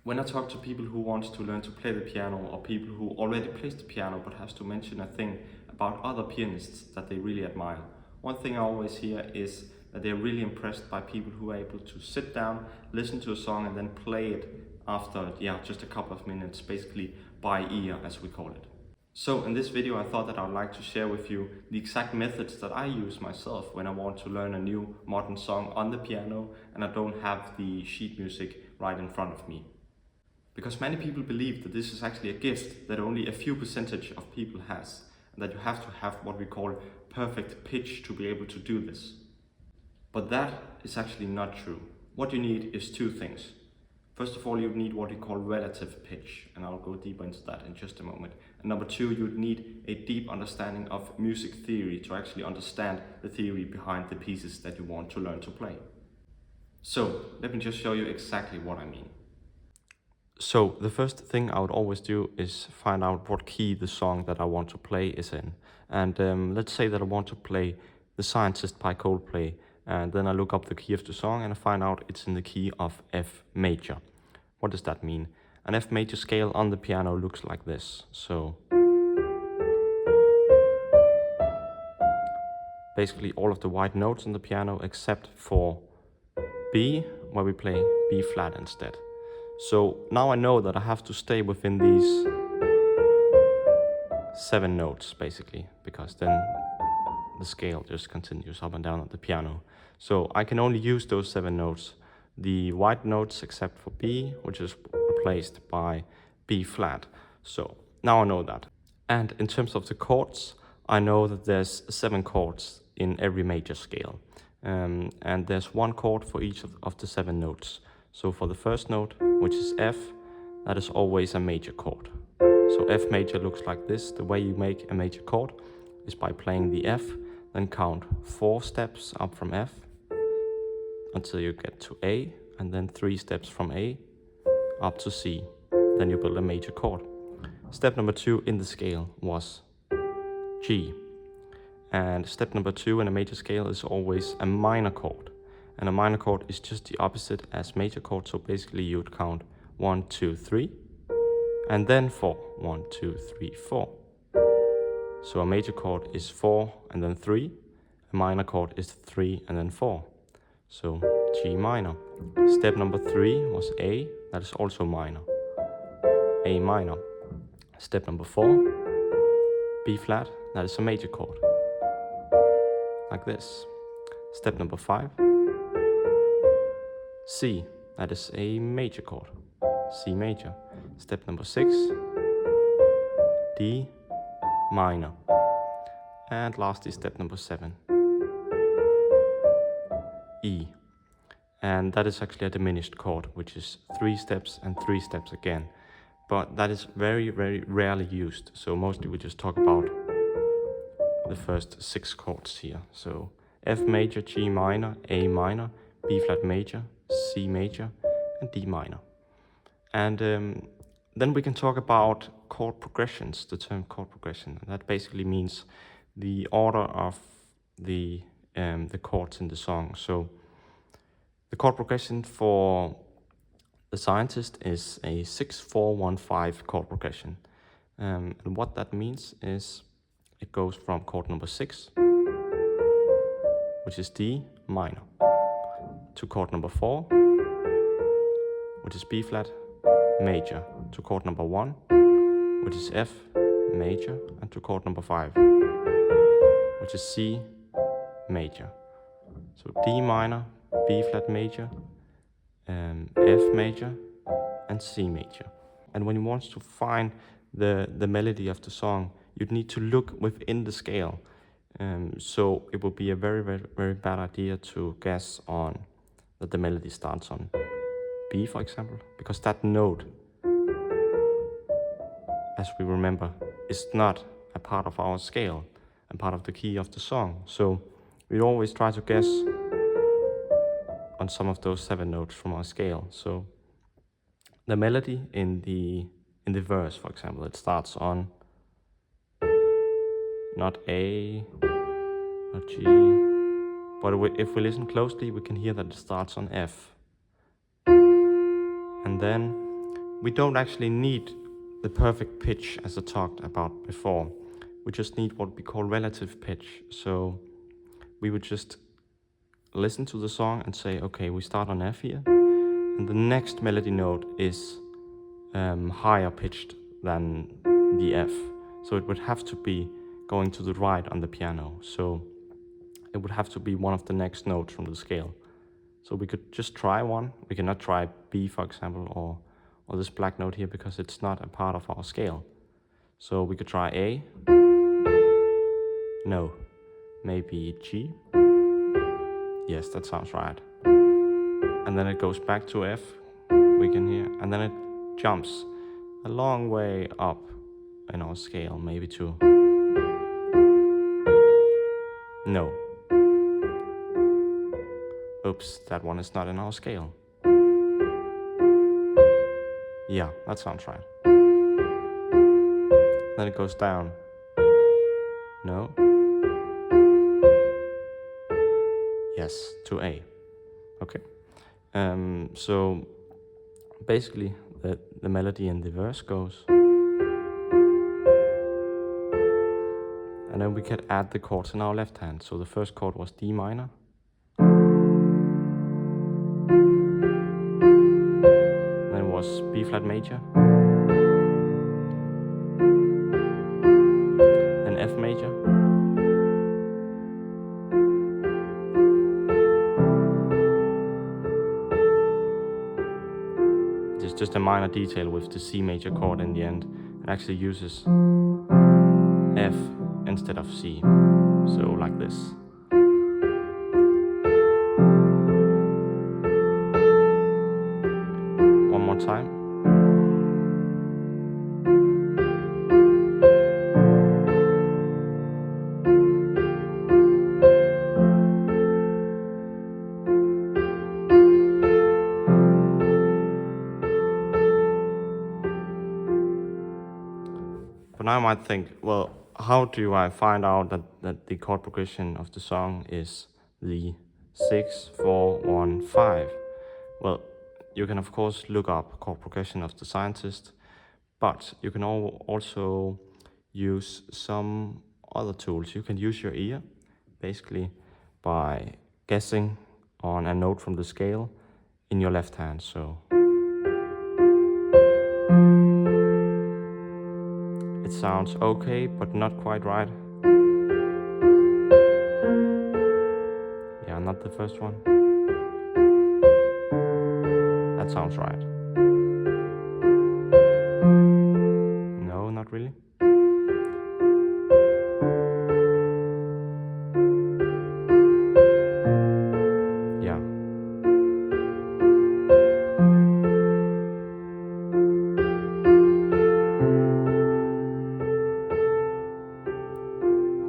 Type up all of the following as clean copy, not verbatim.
When I talk to people who want to learn to play the piano, or people who already plays the piano but has to mention a thing about other pianists that they really admire, one thing I always hear is that they're really impressed by people who are able to sit down, listen to a song and then play it after just a couple of minutes, basically by ear as we call it. So in this video I thought that I would like to share with you the exact methods that I use myself when I want to learn a new modern song on the piano and I don't have the sheet music right in front of me. Because many people believe that this is actually a gift that only a few percentage of people has, and that you have to have what we call perfect pitch to be able to do this. But that is actually not true. What you need is two things. First of all, you need what we call relative pitch, and I'll go deeper into that in just a moment. And number two, you'd need a deep understanding of music theory to actually understand the theory behind the pieces that you want to learn to play. So let me just show you exactly what I mean. So the first thing I would always do is find out what key the song that I want to play is in. And let's say that I want to play The Scientist by Coldplay, and then I look up the key of the song and I find out it's in the key of F major. What does that mean? An F major scale on the piano looks like this. So basically all of the white notes on the piano except for B, where we play B flat instead. So now I know that I have to stay within these 7 notes basically, because then the scale just continues up and down on the piano. So I can only use those 7 notes, the white notes except for B, which is replaced by B flat. So now I know that. And in terms of the chords, I know that there's 7 chords in every major scale. And there's 1 chord for each of the 7 notes. So for the first note, which is F, that is always a major chord. So F major looks like this. The way you make a major chord is by playing the F, then count 4 steps up from F until you get to A, and then 3 steps from A up to C. Then you build a major chord. Step number 2 in the scale was G. And step number 2 in a major scale is always a minor chord. And a minor chord is just the opposite as major chord. So basically you would count 1, 2, 3, and then 4. 1, 2, 3, 4. So a major chord is 4 and then 3. A minor chord is 3 and then 4. So G minor. Step number 3 was A, that is also minor. A minor. Step number 4, B flat, that is a major chord. Like this. Step number 5, C, that is a major chord, C major. Step number 6, D minor. And lastly, step number 7, E. And that is actually a diminished chord, which is 3 steps and 3 steps again. But that is very, very rarely used. So mostly we just talk about the first 6 chords here. So F major, G minor, A minor, B flat major, C major, and D minor. And then we can talk about chord progressions, the term chord progression. And that basically means the order of the chords in the song. So the chord progression for The Scientist is a 6-4-1-5 chord progression. And what that means is it goes from chord number 6, which is D minor, to chord number 4, which is B flat major, to chord number 1, which is F major, and to chord number 5, which is C major. So D minor, B flat major, F major, and C major. And when you want to find the melody of the song, you'd need to look within the scale. So it would be a very, very, very bad idea to guess on that the melody starts on B, for example, because that note, as we remember, is not a part of our scale and part of the key of the song. So we always try to guess on some of those 7 notes from our scale. So the melody in the verse, for example, it starts on not A, not G, but if we listen closely, we can hear that it starts on F. And then we don't actually need the perfect pitch as I talked about before. We just need what we call relative pitch. So we would just listen to the song and say, okay, we start on F here, and the next melody note is higher pitched than the F. So it would have to be going to the right on the piano. So it would have to be one of the next notes from the scale. So we could just try one. We cannot try B, for example, or this black note here because it's not a part of our scale. So we could try A. No. Maybe G. Yes, that sounds right. And then it goes back to F, we can hear, and then it jumps a long way up in our scale, maybe to... No. Oops, that one is not in our scale. Yeah, that sounds right. Then it goes down. No. Yes, to A. Okay. So basically the melody in the verse goes, and then we could add the chords in our left hand. So the first chord was D minor. Then it was B flat major. Then F major. It's just a minor detail with the C major chord in the end. It actually uses F instead of C. So like this. One more time. But now I might think, well, how do I find out that the chord progression of the song is the 6, 4, 1, 5? Well, you can of course look up chord progression of the scientist, but you can also use some other tools. You can use your ear, basically by guessing on a note from the scale in your left hand. So it sounds okay, but not quite right. Yeah, not the first one. That sounds right. No, not really. Yeah.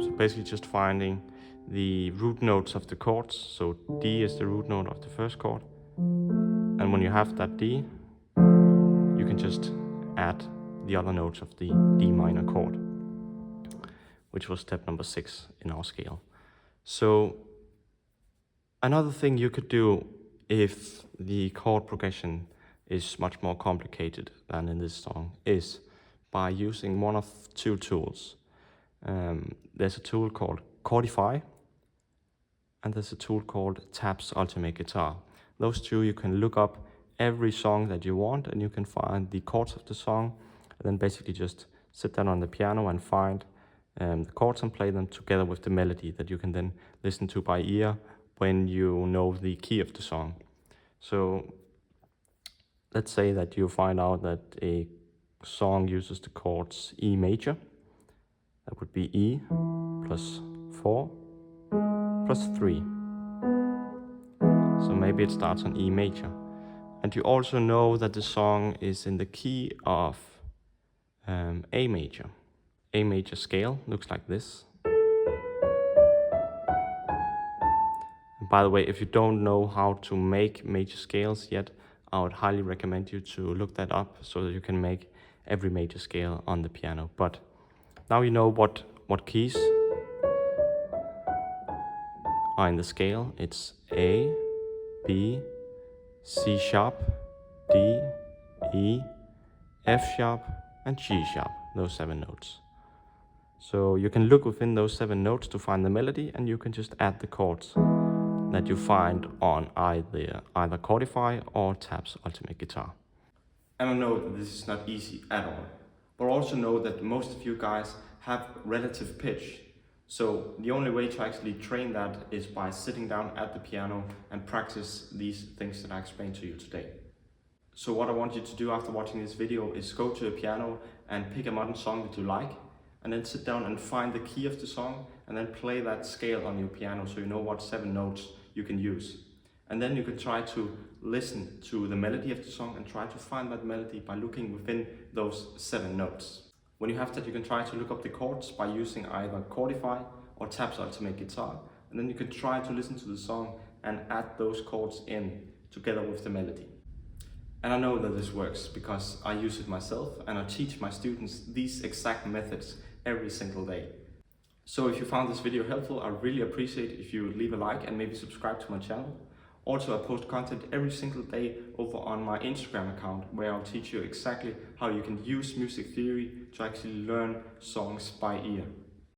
So basically just finding the root notes of the chords. So D is the root note of the first chord. And when you have that D, you can just add the other notes of the D minor chord, which was step number 6 in our scale. So another thing you could do if the chord progression is much more complicated than in this song is by using one of 2 tools. There's a tool called Chordify, and there's a tool called Tabs Ultimate Guitar. Those 2 you can look up every song that you want, and you can find the chords of the song, and then basically just sit down on the piano and find the chords and play them together with the melody that you can then listen to by ear when you know the key of the song. So let's say that you find out that a song uses the chords E major. That would be E plus 4 plus 3. So maybe it starts on E major. And you also know that the song is in the key of A major. A major scale looks like this. And by the way, if you don't know how to make major scales yet, I would highly recommend you to look that up so that you can make every major scale on the piano. But now you know what keys are in the scale. It's A, B, C sharp, D, E, F sharp, and G sharp, those 7 notes. So you can look within those 7 notes to find the melody, and you can just add the chords that you find on either Chordify or Tab's Ultimate Guitar. And I know that this is not easy at all, but also know that most of you guys have relative pitch. So the only way to actually train that is by sitting down at the piano and practice these things that I explained to you today. So what I want you to do after watching this video is go to a piano and pick a modern song that you like, and then sit down and find the key of the song and then play that scale on your piano so you know what 7 notes you can use. And then you can try to listen to the melody of the song and try to find that melody by looking within those 7 notes. When you have that, you can try to look up the chords by using either Chordify or Tab's Ultimate Guitar, and then you can try to listen to the song and add those chords in together with the melody. And I know that this works because I use it myself and I teach my students these exact methods every single day. So if you found this video helpful, I really appreciate if you leave a like and maybe subscribe to my channel. Also, I post content every single day over on my Instagram account where I'll teach you exactly how you can use music theory to actually learn songs by ear.